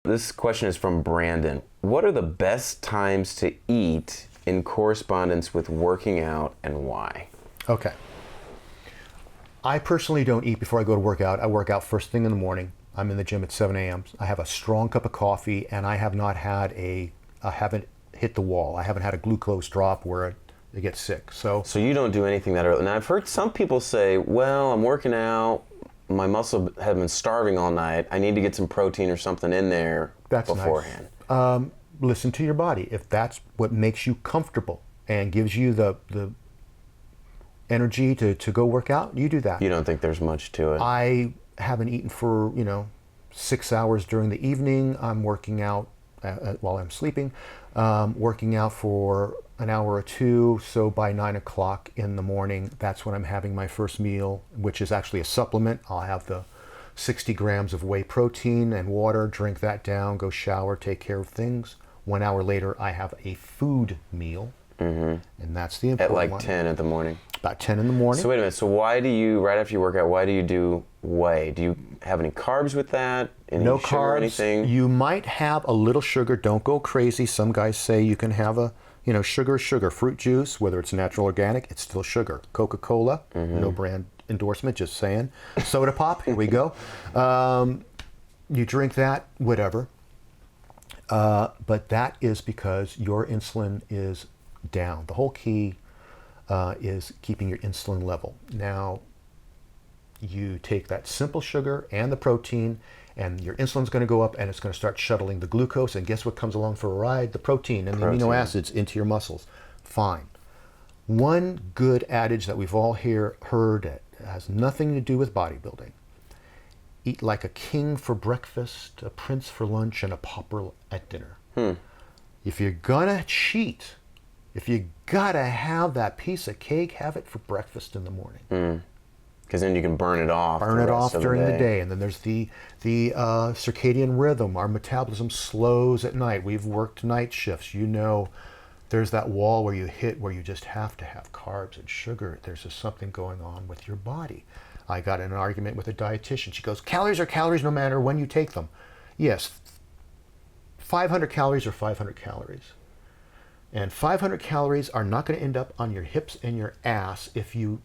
This question is from Brandon. What are the best times to eat in correspondence with working out and why? Okay. I personally don't eat before I go to work out. I work out first thing in the morning. I'm in the gym at 7 a.m. I have a strong cup of coffee, and I have not had I haven't hit the wall. I haven't had a glucose drop where I get sick. So you don't do anything that early. Now, I've heard some people say, well, I'm working out, my muscle have been starving all night, I need to get some protein or something in there beforehand. Nice. Listen to your body. If that's what makes you comfortable and gives you the energy to go work out, you do that. You don't think there's much to it? I haven't eaten for 6 hours during the evening. I'm working out while I'm sleeping, working out for an hour or two. So by 9 o'clock in the morning, that's when I'm having my first meal, which is actually a supplement. I'll have the 60 grams of whey protein and water, drink that down, go shower, take care of things. 1 hour later, I have a food meal, and that's the important one. At like 10 in the morning? About 10 in the morning. So wait a minute, so why do you, right after you work out, why do you do whey? Do you have any carbs with that? Any no sugar carbs. Or anything? You might have a little sugar. Don't go crazy. Some guys say you can have sugar. Fruit juice, whether it's natural or organic, it's still sugar. Coca-Cola, no brand endorsement, just saying. Soda pop, here we go. You drink that, whatever. But that is because your insulin is down. The whole key is keeping your insulin level. Now, you take that simple sugar and the protein, and your insulin's going to go up, and it's going to start shuttling the glucose, and guess what comes along for a ride? The protein and the amino acids into your muscles. Fine. One good adage that we've all heard it has nothing to do with bodybuilding. Eat like a king for breakfast, a prince for lunch, and a pauper at dinner. If you're gonna cheat, if you gotta have that piece of cake, have it for breakfast in the morning. Because then you can burn it off. Burn it off during the day. And then there's the circadian rhythm. Our metabolism slows at night. We've worked night shifts. There's that wall where you hit where you just have to have carbs and sugar. There's just something going on with your body. I got in an argument with a dietitian. She goes, calories are calories no matter when you take them. Yes, 500 calories are 500 calories. And 500 calories are not going to end up on your hips and your ass if you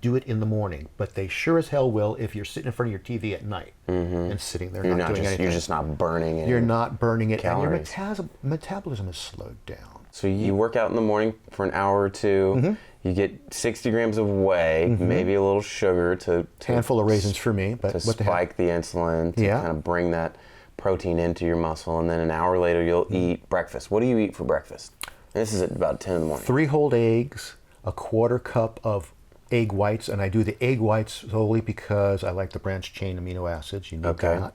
do it in the morning. But they sure as hell will if you're sitting in front of your TV at night and sitting there not doing anything. You're just not burning it. You're not burning it. Calories. And your metabolism is slowed down. So you work out in the morning for an hour or two. You get 60 grams of whey, maybe a little sugar to handful of raisins for me, but to what spike the insulin to kind of bring that protein into your muscle, and then an hour later you'll eat breakfast. What do you eat for breakfast? And this is at about 10 in the morning. 3 whole eggs, a quarter cup of egg whites, and I do the egg whites solely because I like the branched chain amino acids. You need that.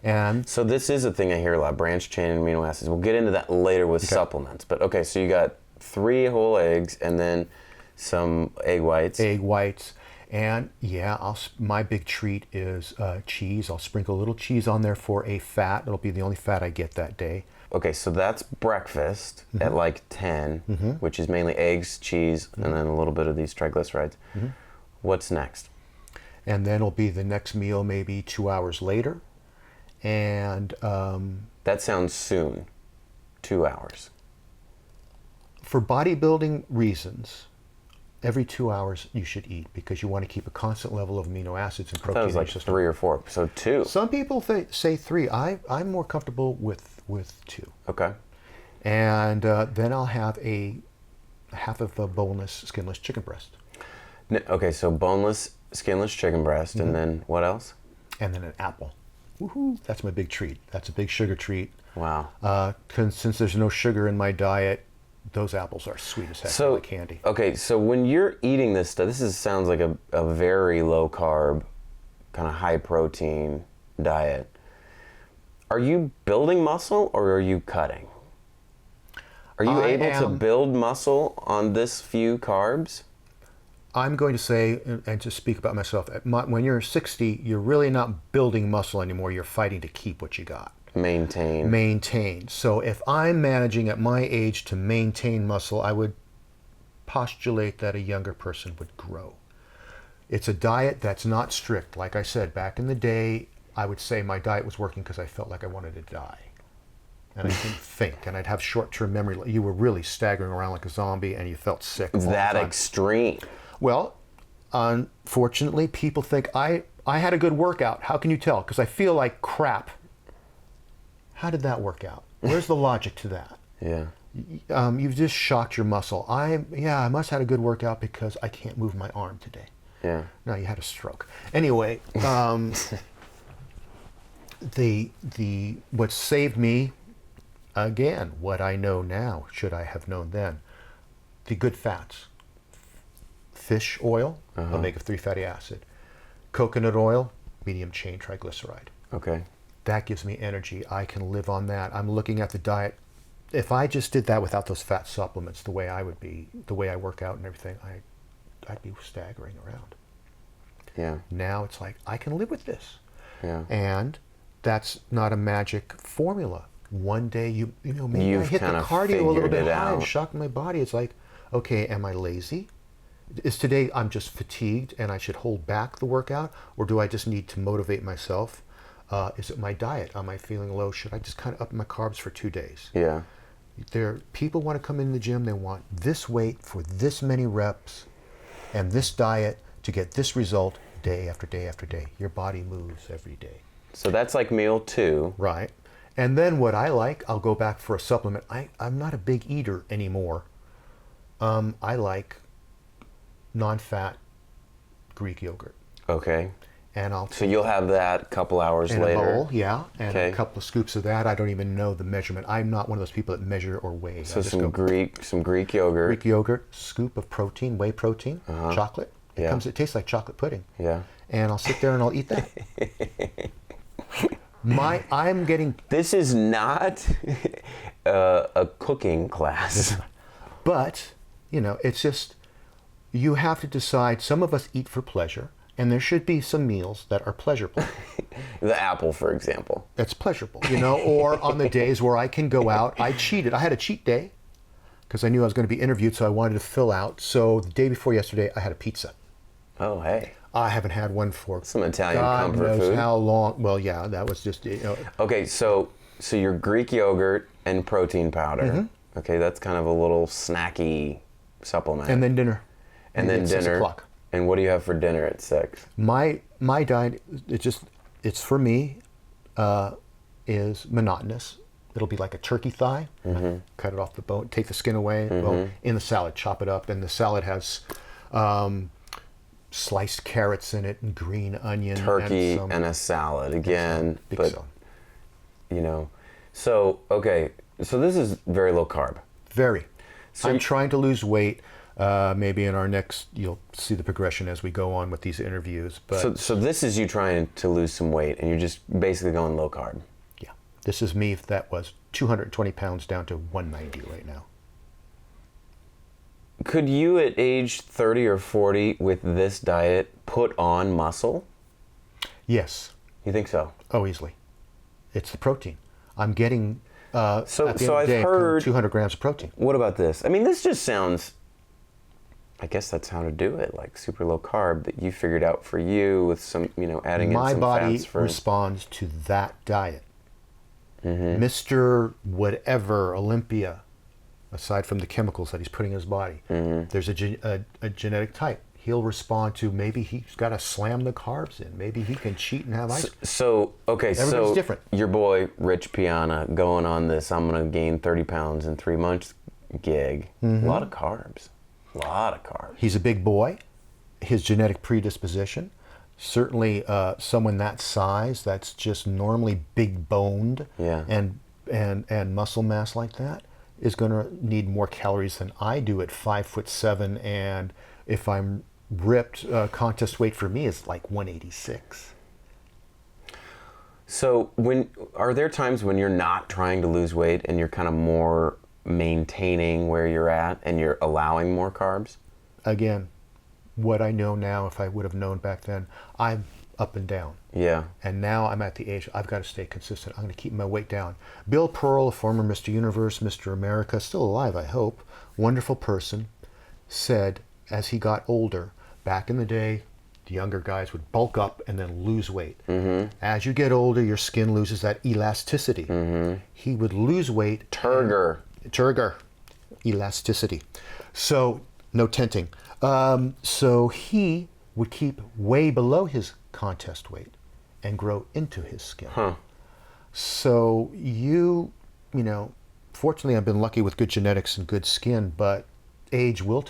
And so this is a thing I hear a lot, branched chain amino acids. We'll get into that later with supplements. But okay, so you got 3 whole eggs and then some egg whites. Egg whites. And my big treat is cheese. I'll sprinkle a little cheese on there for a fat. It'll be the only fat I get that day. Okay, so that's breakfast at like 10, which is mainly eggs, cheese, and then a little bit of these triglycerides. What's next? And then it'll be the next meal maybe 2 hours later. And that sounds soon. 2 hours. For bodybuilding reasons, every 2 hours you should eat because you want to keep a constant level of amino acids and protein. That was like 3 or 4, so 2. Some people say 3. I'm more comfortable with 2. Okay. And then I'll have half of a boneless, skinless chicken breast. Okay, so boneless, skinless chicken breast, and then what else? And then an apple. Woohoo! That's my big treat. That's a big sugar treat. Wow. Since there's no sugar in my diet, those apples are sweet as heck. They're like candy. Okay, so when you're eating this stuff, sounds like a very low carb, kind of high protein diet. Are you building muscle or are you cutting? Are you able to build muscle on this few carbs? I'm going to say, and to speak about myself, when you're 60, you're really not building muscle anymore. You're fighting to keep what you got. Maintain. So if I'm managing at my age to maintain muscle, I would postulate that a younger person would grow. It's a diet that's not strict. Like I said, back in the day, I would say my diet was working because I felt like I wanted to die. and I couldn't think, and I'd have short-term memory. You were really staggering around like a zombie, and you felt sick. all the That time. extreme. Well, unfortunately, people think I had a good workout. How can you tell? Because I feel like crap. How did that work out? Where's the logic to that? Yeah. You've just shocked your muscle. I must have had a good workout because I can't move my arm today. Yeah. No, you had a stroke. Anyway, what saved me, again, what I know now, should I have known then, the good fats. Fish oil, omega-3 fatty acid. Coconut oil, medium chain triglyceride. Okay. That gives me energy. I can live on that. I'm looking at the diet. If I just did that without those fat supplements, the way I would be, the way I work out and everything, I'd be staggering around. Yeah. Now it's like, I can live with this. Yeah. And that's not a magic formula. One day, maybe You've I hit the kinda cardio a little figured bit it high and out. shocked my body. It's like, okay, am I lazy? Is today I'm just fatigued and I should hold back the workout? Or do I just need to motivate myself? Is it my diet? Am I feeling low? Should I just kind of up my carbs for 2 days? Yeah. People want to come in the gym. They want this weight for this many reps and this diet to get this result day after day after day. Your body moves every day. So that's like meal 2. Right. And then what I like, I'll go back for a supplement. I'm not a big eater anymore. I like non-fat Greek yogurt. Okay. And So you'll have that a couple hours in later. a bowl, yeah, and Okay. a couple of scoops of that. I don't even know the measurement. I'm not one of those people that measure or weigh. So I just some go Greek yogurt. Greek yogurt, scoop of protein, whey protein, chocolate. Yeah. It tastes like chocolate pudding. Yeah. And I'll sit there and I'll eat that. I'm getting, This is not a cooking class. but it's just, you have to decide. Some of us eat for pleasure, and there should be some meals that are pleasurable. The apple, for example. That's pleasurable, or on the days where I can go out. I cheated. I had a cheat day because I knew I was going to be interviewed, so I wanted to fill out. So the day before yesterday, I had a pizza. Oh, hey. I haven't had one for Some Italian God comfort knows food. how long. Well, yeah, that was just, Okay, so your Greek yogurt and protein powder. Mm-hmm. Okay, that's kind of a little snacky supplement. and then dinner. And then at 6 dinner. o'clock. And what do you have for dinner at 6? My diet, it's for me, is monotonous. It'll be like a turkey thigh. Cut it off the bone, take the skin away. Well, in the salad, chop it up, and the salad has sliced carrots in it and green onion, Turkey and and a salad again. big But salad. So okay, so this is very low carb. Very. So I'm you- trying to lose weight. Maybe in our next, you'll see the progression as we go on with these interviews. But So this is you trying to lose some weight, and you're just basically going low carb. yeah, this is me that was 220 pounds down to 190 right now. Could you, at age 30 or 40, with this diet, put on muscle? Yes. You think so? Oh, easily. It's the protein. I'm getting, So at the end I've of the day, heard. 200 grams of protein. What about this? I mean, this just sounds. I guess that's how to do it, like super low carb that you figured out for you with some, adding My in some body fats for. responds to that diet. Mm-hmm. Mr. Whatever, Olympia, aside from the chemicals that he's putting in his body, Mm-hmm. there's a genetic type. He'll respond to, maybe he's got to slam the carbs in. Maybe he can cheat and have ice cream. So okay, Everybody's so different. your boy Rich Piana going on this. I'm gonna gain 30 pounds in 3 months gig. Mm-hmm. A lot of carbs. A lot of carbs. He's a big boy. His genetic predisposition, certainly someone that size, that's just normally big boned Yeah. and muscle mass like that, is going to need more calories than I do at 5'7", and if I'm ripped, contest weight for me is like 186. So are there times when you're not trying to lose weight and you're kind of more maintaining where you're at and you're allowing more carbs? Again, what I know now, if I would have known back then, I'm up and down. Yeah. And now I'm at the age, I've got to stay consistent. I'm going to keep my weight down. Bill Pearl, a former Mr. Universe, Mr. America, still alive, I hope, wonderful person, said as he got older, back in the day, The younger guys would bulk up and then lose weight. As you get older, your skin loses that elasticity. He would lose weight. Turgor. Elasticity. So, no tinting. So he would keep way below his contest weight and grow into his skin. So you know, fortunately I've been lucky with good genetics and good skin, but age will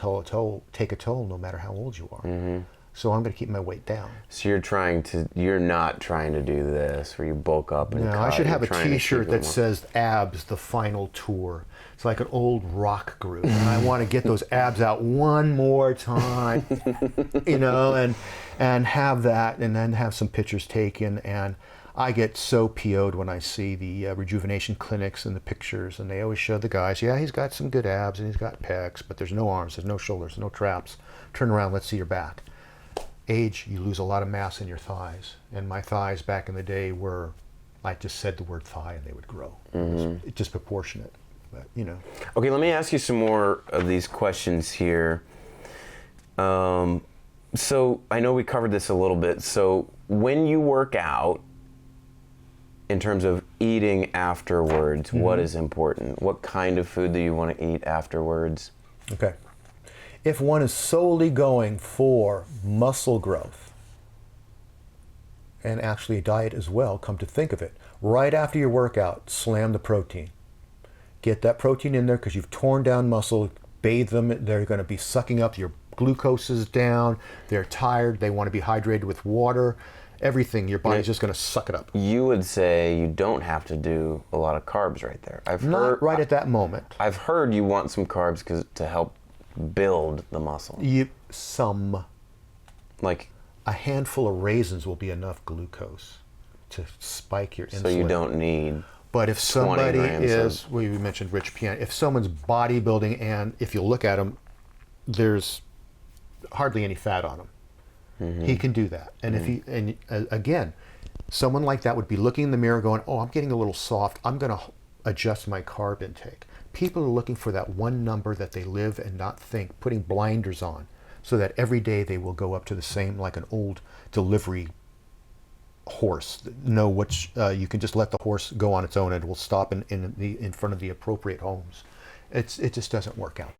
take a toll no matter how old you are. So I'm going to keep my weight down. So you're not trying to do this where you bulk up and No, cut. I should have You're a trying to t-shirt keep it that more- says abs, the final tour. It's like an old rock group. And I want to get those abs out one more time, you know, and have that, and then have some pictures taken. And I get so PO'd when I see the rejuvenation clinics and the pictures, and they always show the guys, yeah, he's got some good abs and he's got pecs, but there's no arms, there's no shoulders, no traps. Turn around, let's see your back. Age, you lose a lot of mass in your thighs. And my thighs back in the day were, I just said the word thigh and they would grow. It was disproportionate, but you know. Okay, let me ask you some more of these questions here. So I know we covered this a little bit. So when you work out, in terms of eating afterwards, what is important? What kind of food do you want to eat afterwards? Okay. If one is solely going for muscle growth, and actually a diet as well, come to think of it, right after your workout, slam the protein. Get that protein in there because you've torn down muscle, bathe them, they're going to be sucking up, your glucose is down, they're tired, they want to be hydrated with water, everything, your body's just going to suck it up. You would say you don't have to do a lot of carbs right there. Not right at that moment. I've heard you want some carbs to help build the muscle. Like a handful of raisins will be enough glucose to spike your insulin. So you don't need. But if somebody 20 grams is, of- well, you mentioned Rich Piana, if someone's bodybuilding and if you look at them, there's hardly any fat on him. He can do that. And if he, and again, someone like that would be looking in the mirror going, oh, I'm getting a little soft, I'm going to adjust my carb intake. People are looking for that one number that they live and not think, putting blinders on, so that every day they will go up to the same, like an old delivery horse. Know which, you can just let the horse go on its own and it will stop in front of the appropriate homes. It just doesn't work out.